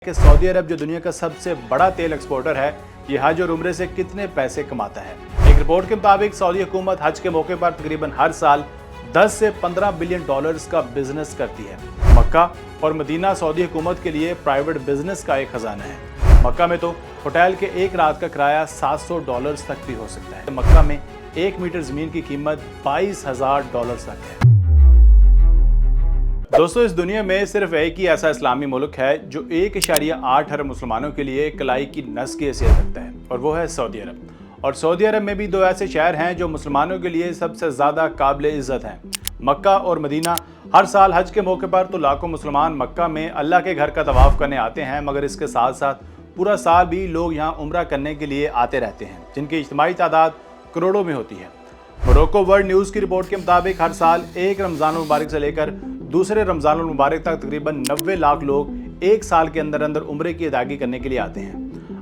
کہ सऊदी अरब जो दुनिया का सबसे बड़ा तेल एक्सपोर्टर है, ये हज और उम्रे से कितने पैसे कमाता है। एक रिपोर्ट के मुताबिक सऊदी हुकूमत हज के मौके पर तकरीबन हर साल 10 से 15 बिलियन डॉलर्स का बिजनेस करती है। मक्का और मदीना सऊदी हुकूमत के लिए प्राइवेट बिजनेस का एक खजाना है। मक्का में तो होटल के एक रात का किराया $700 तक भी हो सकता है। मक्का में 1 मीटर जमीन की कीमत $22,000 तक है। दोस्तों, इस दुनिया में सिर्फ एक ही ऐसा इस्लामी मुल्क है जो 1.8 अरब मुसलमानों के लिए कलाई की नस की हैसियत रखता है, और वो है सऊदी अरब। और सऊदी अरब में भी 2 ऐसे शहर हैं जो मुसलमानों के लिए सबसे ज़्यादा काबिल इज़्ज़त हैं, मक्का और मदीना। हर साल हज के मौके पर तो लाखों मुसलमान मक्का में अल्लाह के घर का तवाफ़ करने आते हैं, मगर इसके साथ साथ पूरा साल भी लोग यहाँ उम्रा करने के लिए आते रहते हैं, जिनकी इज्तिमाई तादाद करोड़ों में होती है। मोरक्को वर्ल्ड न्यूज़ की रिपोर्ट के मुताबिक हर साल एक रमज़ान मुबारक से लेकर दूसरे रमज़ान मुबारक तक तकरीबन 90 लाख लोग एक साल के अंदर अंदर उम्रे की अदायगी करने के लिए आते हैं।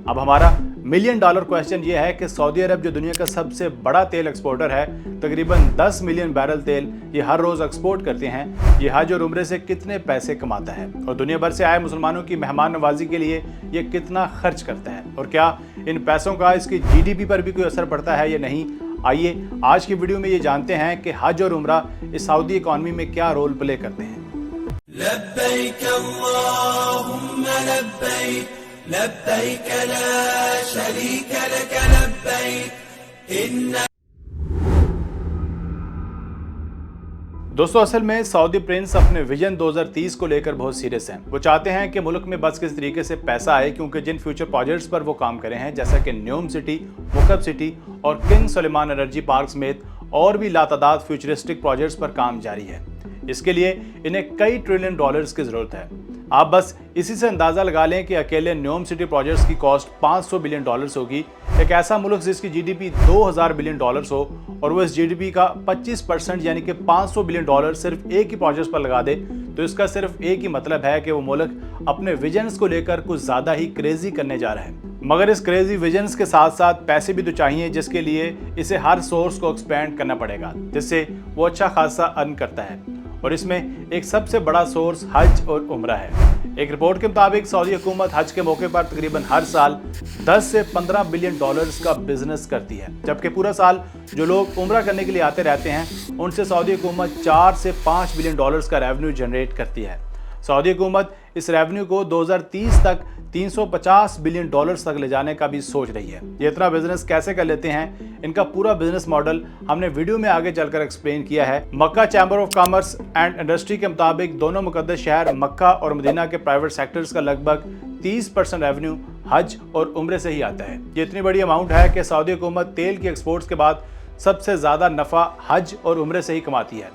अब हमारा $1 मिलियन क्वेश्चन ये है कि सऊदी अरब जो दुनिया का सबसे बड़ा तेल एक्सपोर्टर है, तकरीबन 10 मिलियन बैरल तेल ये हर रोज़ एक्सपोर्ट करते हैं, ये हज और उम्रे से कितने पैसे कमाता है और दुनिया भर से आए मुसलमानों की मेहमान नवाजी के लिए ये कितना खर्च करता है, और क्या इन पैसों का इसकी GDP पर भी कोई असर पड़ता है या नहीं। आइए आज की वीडियो में ये जानते हैं कि हज और उम्रा इस सऊदी इकॉनमी में क्या रोल प्ले करते हैं। लब्बैक अल्लाहुम्मा लब्बैक लब्बैक ला शरीक लक लब्बैक इन्ना। दोस्तों, असल में सऊदी प्रिंस अपने विजन 2030 को लेकर बहुत सीरियस हैं। वो चाहते हैं कि मुल्क में बस किस तरीके से पैसा आए, क्योंकि जिन फ्यूचर प्रोजेक्ट्स पर वो काम करे हैं, जैसा कि न्यूम सिटी, मुकब सिटी और किंग सलेमान एनर्जी पार्क समेत और भी लातादाद फ्यूचरिस्टिक प्रोजेक्ट्स पर काम जारी है। इसके लिए इन्हें कई ट्रिलियन डॉलर्स की ज़रूरत है। आप बस इसी से अंदाज़ा लगा लें कि अकेले न्यूम सिटी प्रोजेक्ट्स की कॉस्ट $500 बिलियन होगी। एक ऐसा मुल्क जिसकी GDP $2000 बिलियन हो और वो इस GDP का 25% यानी कि $500 बिलियन सिर्फ एक ही प्रोजेक्ट पर लगा दे, तो इसका सिर्फ एक ही मतलब है कि वो मुल्क अपने विजन्स को लेकर कुछ ज़्यादा ही क्रेजी करने जा रहा है। मगर इस क्रेजी विजन्स के साथ साथ पैसे भी तो चाहिए, जिसके लिए इसे हर सोर्स को एक्सपेंड करना पड़ेगा, जिससे वो अच्छा खासा अर्न करता है। और इसमें एक सबसे बड़ा सोर्स हज और उम्रा है। एक रिपोर्ट के मुताबिक सऊदी हुकूमत हज के मौके पर तकरीबन हर साल 10 से 15 बिलियन डॉलर्स का बिजनेस करती है, जबकि पूरा साल जो लोग उम्रा करने के लिए आते रहते हैं उनसे सऊदी हुकूमत 4 से 5 बिलियन डॉलर्स का रेवेन्यू जनरेट करती है। सऊदी हुकूमत इस रेवेन्यू को 2030 तक 350 बिलियन डॉलर्स तक ले जाने का भी सोच रही है। ये इतना बिजनेस कैसे कर लेते हैं, इनका पूरा बिजनेस मॉडल हमने वीडियो में आगे चलकर एक्सप्लेन किया है। Makkah chamber of commerce and industry के मुताबिक दोनों मुकद्दस शहर मक्का और मदीना के प्राइवेट सेक्टर्स का लगभग 30% रेवेन्यू हज और उम्रे से ही आता है। ये इतनी बड़ी अमाउंट है कि सऊदी हुकूमत तेल की एक्सपोर्ट्स के बाद सबसे ज़्यादा नफ़ा हज और उम्रे से ही कमाती है।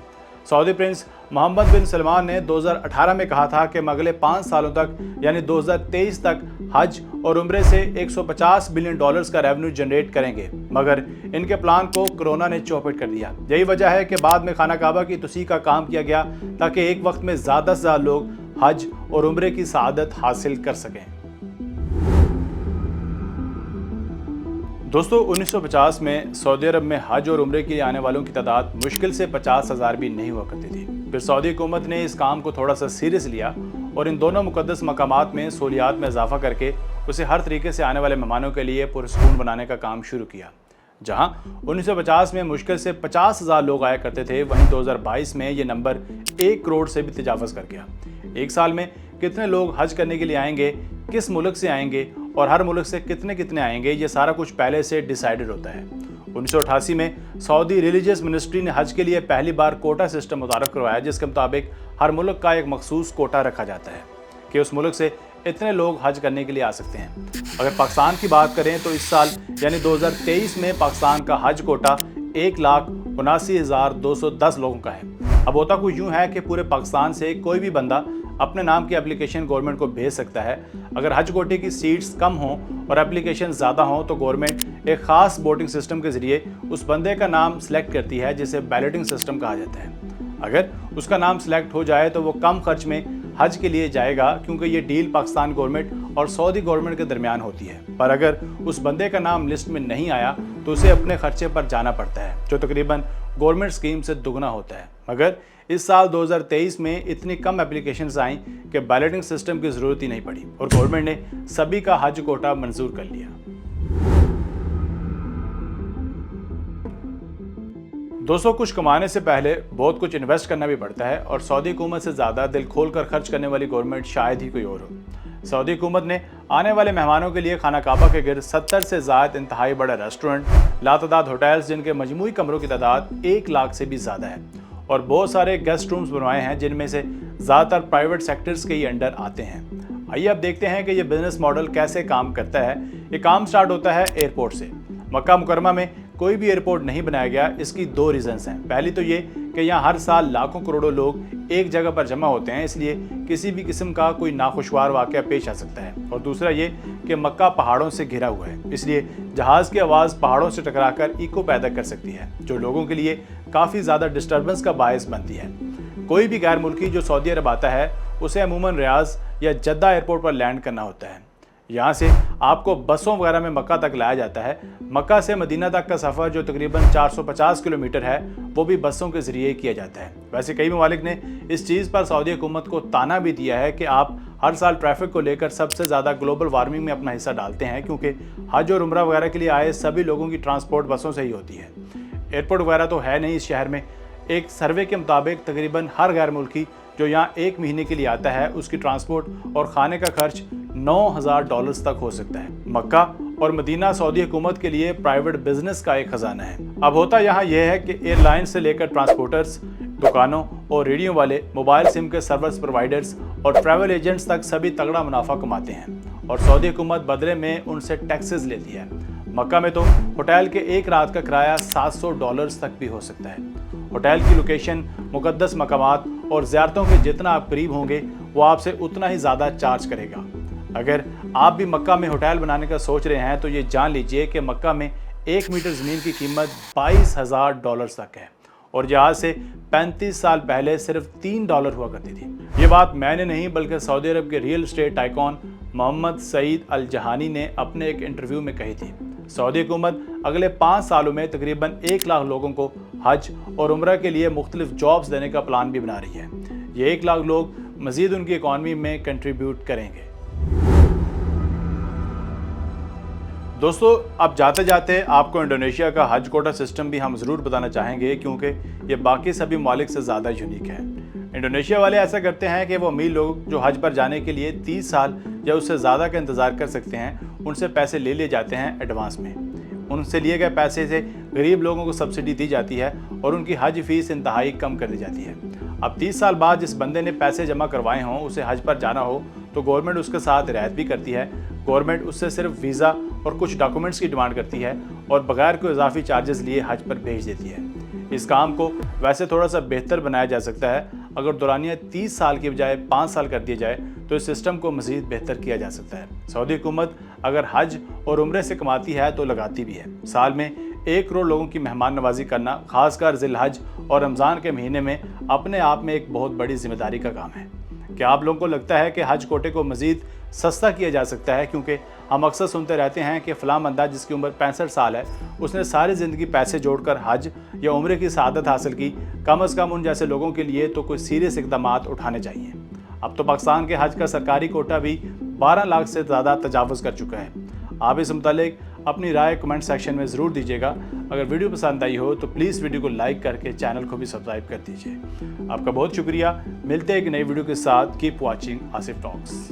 सऊदी प्रिंस मोहम्मद बिन सलमान ने 2018 में कहा था कि अगले 5 सालों तक यानी 2023 तक हज और उम्रे से $150 बिलियन का रेवेन्यू जनरेट करेंगे, मगर इनके प्लान को कोरोना ने चौपट कर दिया। यही वजह है कि बाद में खाना काबा की तोसीह का काम किया गया, ताकि एक वक्त में ज़्यादा से ज़्यादा लोग हज और उम्रे की सआदत हासिल कर सकें। दोस्तों, 1950 में सऊदी अरब में हज और उम्रे के लिए आने वालों की तादाद मुश्किल से 50,000 भी नहीं हुआ करती थी। फिर सऊदी हुकूमत ने इस काम को थोड़ा सा सीरियस लिया और इन दोनों मुकद्दस मकामात में सहूलियात में इजाफा करके उसे हर तरीके से आने वाले मेहमानों के लिए पुरसकून बनाने का काम शुरू किया। जहां 1950 में मुश्किल से 50,000 लोग आया करते थे, वहीं 2022 में ये नंबर 1 करोड़ से भी तजावज़ कर गया। एक साल में कितने लोग हज करने के लिए आएंगे, किस मुल्क से आएंगे और हर मुल्क से कितने आएंगे, ये सारा कुछ पहले से डिसाइडेड होता है। 1988 में सऊदी रिलीजियस मिनिस्ट्री ने हज के लिए पहली बार कोटा सिस्टम मुतारफ़ करवाया, जिसके मुताबिक हर मुल्क का एक मखसूस कोटा रखा जाता है कि उस मुल्क से इतने लोग हज करने के लिए आ सकते हैं। अगर पाकिस्तान की बात करें तो इस साल यानी 2023 में पाकिस्तान का हज कोटा 1,79,210 लोगों का है। अब होता कुछ यूँ है कि पूरे पाकिस्तान से कोई भी बंदा अपने नाम की एप्लीकेशन गवर्नमेंट को भेज सकता है। अगर हज कोटे की सीट्स कम हों और एप्लीकेशन ज़्यादा हों तो गवर्नमेंट एक ख़ास वोटिंग सिस्टम के ज़रिए उस बंदे का नाम सेलेक्ट करती है, जिसे बैलेटिंग सिस्टम कहा जाता है। अगर उसका नाम सेलेक्ट हो जाए तो वो कम खर्च में हज के लिए जाएगा, क्योंकि ये डील पाकिस्तान गवर्नमेंट और सऊदी गवर्नमेंट के दरमियान होती है। पर अगर उस बंदे का नाम लिस्ट में नहीं आया तो उसे अपने खर्चे पर जाना पड़ता है, जो तकरीबन गवर्नमेंट स्कीम से दुगना होता है। मगर इस साल 2023 में इतनी कम एप्लीकेशंस आईं कि बैलेटिंग सिस्टम की ज़रूरत ही नहीं पड़ी और गवर्नमेंट ने सभी का हज कोटा मंजूर कर लिया। दोस्तों, कुछ कमाने से पहले बहुत कुछ इन्वेस्ट करना भी पड़ता है और सऊदी हुकूमत से ज़्यादा दिल खोल कर खर्च करने वाली गवर्नमेंट शायद ही कोई और हो। सऊदी हुकूमत ने आने वाले मेहमानों के लिए खाना काबा के गिर्द 70 से ज़्यादा इंतहाई बड़ा रेस्टोरेंट, लातादाद होटल्स जिनके मजमूई कमरों की तादाद 1 लाख से भी ज़्यादा है और बहुत सारे गेस्ट रूम्स बनवाए हैं जिनमें से ज़्यादातर प्राइवेट सेक्टर्स के ही अंडर आते हैं। आइए अब देखते हैं कि ये बिजनेस मॉडल कैसे काम करता है। ये काम स्टार्ट होता है एयरपोर्ट से। मक्का मुकरमा में कोई भी एयरपोर्ट नहीं बनाया गया। इसकी 2 रीजंस हैं। पहली तो ये कि यहाँ हर साल लाखों करोड़ों लोग एक जगह पर जमा होते हैं, इसलिए किसी भी किस्म का कोई नाखुशगवार वाक़या पेश आ सकता है। और दूसरा ये कि मक्का पहाड़ों से घिरा हुआ है, इसलिए जहाज़ की आवाज़ पहाड़ों से टकराकर इको पैदा कर सकती है जो लोगों के लिए काफ़ी ज़्यादा डिस्टर्बेंस का बायस बनती है। कोई भी गैर मुल्की जो सऊदी अरब आता है उसे अमूमन रियाज या जद्दा एयरपोर्ट पर लैंड करना होता है। यहाँ से आपको बसों वगैरह में मक्का तक लाया जाता है। मक्का से मदीना तक का सफ़र जो तकरीबन 450 किलोमीटर है वो भी बसों के ज़रिए किया जाता है। वैसे कई ममालिक ने इस चीज़ पर सऊदी हुकूमत को ताना भी दिया है कि आप हर साल ट्रैफिक को लेकर सबसे ज़्यादा ग्लोबल वार्मिंग में अपना हिस्सा डालते हैं, क्योंकि हज और उम्रा वगैरह के लिए आए सभी लोगों की ट्रांसपोर्ट बसों से ही होती है। एयरपोर्ट वगैरह तो है नहीं इस शहर में। एक सर्वे के मुताबिक तकरीबन हर गैर मुल्की जो यहाँ 1 महीने के लिए आता है उसकी ट्रांसपोर्ट और खाने का खर्च $9,000 तक हो सकता है। मक्का और मदीना सऊदी हुकूमत के लिए प्राइवेट बिजनेस का एक खजाना है। अब होता यहाँ यह है कि एयरलाइन से लेकर ट्रांसपोर्टर्स, दुकानों और रेडियो वाले, मोबाइल सिम के सर्विस प्रोवाइडर्स और ट्रैवल एजेंट्स तक सभी तगड़ा मुनाफा कमाते हैं और सऊदी हुकूमत बदले में उनसे टैक्सेस लेती है। मक्का में तो होटल के एक रात का किराया $700 तक भी हो सकता है। होटल की लोकेशन, मुकद्दस मकामात और ज़ियारतों के जितना आप करीब होंगे वो आपसे उतना ही ज़्यादा चार्ज करेगा। अगर आप भी मक्का में होटल बनाने का सोच रहे हैं तो ये जान लीजिए कि मक्का में 1 मीटर ज़मीन की कीमत $22,000 तक है और ये आज से 35 साल पहले सिर्फ $3 हुआ करती थी। ये बात मैंने नहीं बल्कि सऊदी अरब के real estate icon Mohammed Saeed Al Jahani ने अपने एक इंटरव्यू में कही थी। सऊदी हुकूमत अगले 5 सालों में तकरीबन 1 लाख लोगों को हज और उम्रा के लिए मुख्तलिफ जॉब्स देने का प्लान भी बना रही है। ये 1 लाख लोग मजीद उनकी इकॉनमी में कंट्रीब्यूट करेंगे। दोस्तों, अब जाते जाते आपको इंडोनेशिया का हज कोटा सिस्टम भी हम ज़रूर बताना चाहेंगे, क्योंकि ये बाकी सभी ममालिक से ज़्यादा यूनिक है। इंडोनेशिया वाले ऐसा करते हैं कि वो अमीर लोग जो हज पर जाने के लिए 30 साल या उससे ज़्यादा का इंतज़ार कर सकते हैं, उनसे पैसे ले लिए जाते हैं एडवांस में। उनसे लिए गए पैसे से गरीब लोगों को सब्सिडी दी जाती है और उनकी हज फीस इंतहाई कम कर दी जाती है। अब 30 साल बाद जिस बंदे ने पैसे जमा करवाए हों उसे हज पर जाना हो तो गवर्नमेंट उसके साथ रियायत भी करती है। गवर्नमेंट उससे सिर्फ वीज़ा और कुछ डॉक्यूमेंट्स की डिमांड करती है और बगैर कोई इजाफी चार्जेस लिए हज पर भेज देती है। इस काम को वैसे थोड़ा सा बेहतर बनाया जा सकता है। अगर दौरानिया 30 साल की बजाय 5 साल कर दिया जाए तो इस सिस्टम को मज़ीद बेहतर किया जा सकता है। सऊदी हुकूमत अगर हज और उम्रे से कमाती है तो लगाती भी है। साल में 1 करोड़ लोगों की मेहमान नवाजी करना, खासकर ज़िलहज और रमज़ान के महीने में, अपने आप में एक बहुत बड़ी जिम्मेदारी का काम है। क्या आप लोगों को लगता है कि हज कोटे को मज़ीद सस्ता किया जा सकता है? क्योंकि हम अक्सर सुनते रहते हैं कि फ़लाँ बंदा जिसकी उम्र 65 साल है उसने सारी ज़िंदगी पैसे जोड़कर हज या उम्रे की सआदत हासिल की। कम से कम उन जैसे लोगों के लिए तो कोई सीरियस इक़दामात उठाने चाहिए। अब तो पाकिस्तान के हज का सरकारी कोटा भी 12 लाख से ज़्यादा तजावुज़ कर चुका है। आप इस मुतालिक अपनी राय कमेंट सेक्शन में ज़रूर दीजिएगा। अगर वीडियो पसंद आई हो तो प्लीज़ वीडियो को लाइक करके चैनल को भी सब्सक्राइब कर दीजिए। आपका बहुत शुक्रिया। मिलते हैं एक नई वीडियो के साथ। Keep watching Asif talks.